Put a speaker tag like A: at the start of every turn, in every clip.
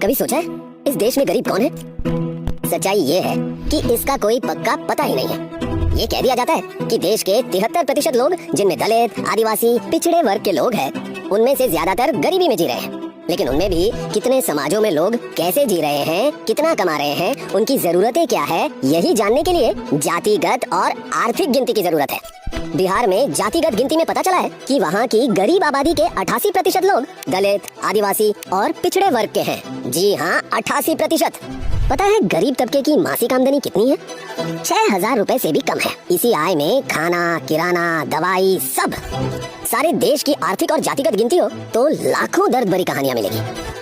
A: कभी सोचा है इस देश में गरीब कौन है? सच्चाई ये है कि इसका कोई पक्का पता ही नहीं है। ये कह दिया जाता है कि देश के 73% लोग, जिनमें दलित, आदिवासी, पिछड़े वर्ग के लोग हैं, उनमें से ज्यादातर गरीबी में जी रहे हैं। लेकिन उनमें भी कितने समाजों में लोग कैसे जी रहे हैं, कितना कमा रहे हैं, उनकी जरूरतें क्या है, यही जानने के लिए जातिगत और आर्थिक गिनती की जरूरत है। बिहार में जातिगत गिनती में पता चला है कि वहाँ की गरीब आबादी के 88% लोग दलित, आदिवासी और पिछड़े वर्ग के हैं। जी हाँ, 88%। पता है गरीब तबके की मासिक आमदनी कितनी है? 6,000 रुपए से भी कम है। इसी आय में खाना, किराना, दवाई सब। सारे देश की आर्थिक और जातिगत गिनती हो तो लाखों दर्द भरी कहानियां मिलेगी।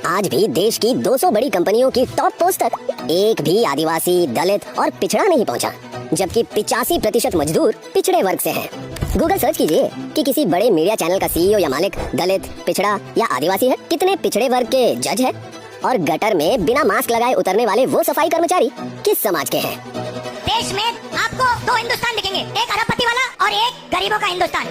A: आज भी देश की 200 बड़ी कंपनियों की टॉप पोस्ट तक एक भी आदिवासी, दलित और पिछड़ा नहीं पहुंचा, जबकि 85% मजदूर पिछड़े वर्ग से हैं। गूगल सर्च कीजिए कि किसी बड़े मीडिया चैनल का सीईओ या मालिक दलित, पिछड़ा या आदिवासी है। कितने पिछड़े वर्ग के जज है और गटर में बिना मास्क लगाए उतरने वाले वो सफाई कर्मचारी किस समाज के हैं?
B: देश में आपको 2 हिंदुस्तान दिखेंगे, एक अरबपति वाला और एक गरीबों का हिंदुस्तान।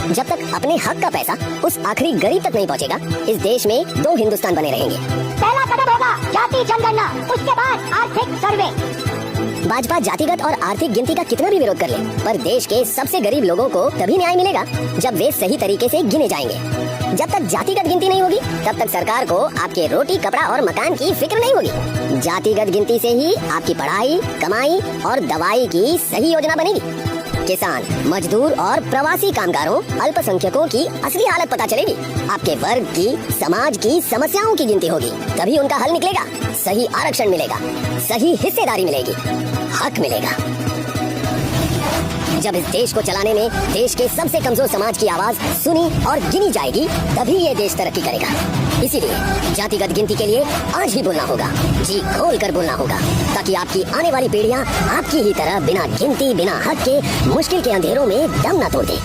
A: जब तक अपने हक का पैसा उस आखिरी गरीब तक नहीं पहुंचेगा, इस देश में 2 हिंदुस्तान बने रहेंगे।
B: पहला कदम होगा जाति जनगणना, उसके बाद आर्थिक सर्वे।
A: भाजपा जातिगत और आर्थिक गिनती का कितना भी विरोध कर ले, पर देश के सबसे गरीब लोगों को तभी न्याय मिलेगा जब वे सही तरीके से गिने जाएंगे। जब तक जातिगत गिनती नहीं होगी, तब तक सरकार को आपके रोटी, कपड़ा और मकान की फिक्र नहीं होगी। जातिगत गिनती से ही आपकी पढ़ाई, कमाई और दवाई की सही योजना बनेगी। किसान, मजदूर और प्रवासी कामगारों, अल्पसंख्यकों की असली हालत पता चलेगी। आपके वर्ग की, समाज की समस्याओं की गिनती होगी, तभी उनका हल निकलेगा। सही आरक्षण मिलेगा, सही हिस्सेदारी मिलेगी, हक मिलेगा। जब इस देश को चलाने में देश के सबसे कमजोर समाज की आवाज सुनी और गिनी जाएगी, तभी ये देश तरक्की करेगा। इसीलिए जातिगत गिनती के लिए आज ही बोलना होगा, जी खोल कर बोलना होगा, ताकि आपकी आने वाली पीढ़ियां आपकी ही तरह बिना गिनती, बिना हक के मुश्किल के अंधेरों में दम न तोड़ दे।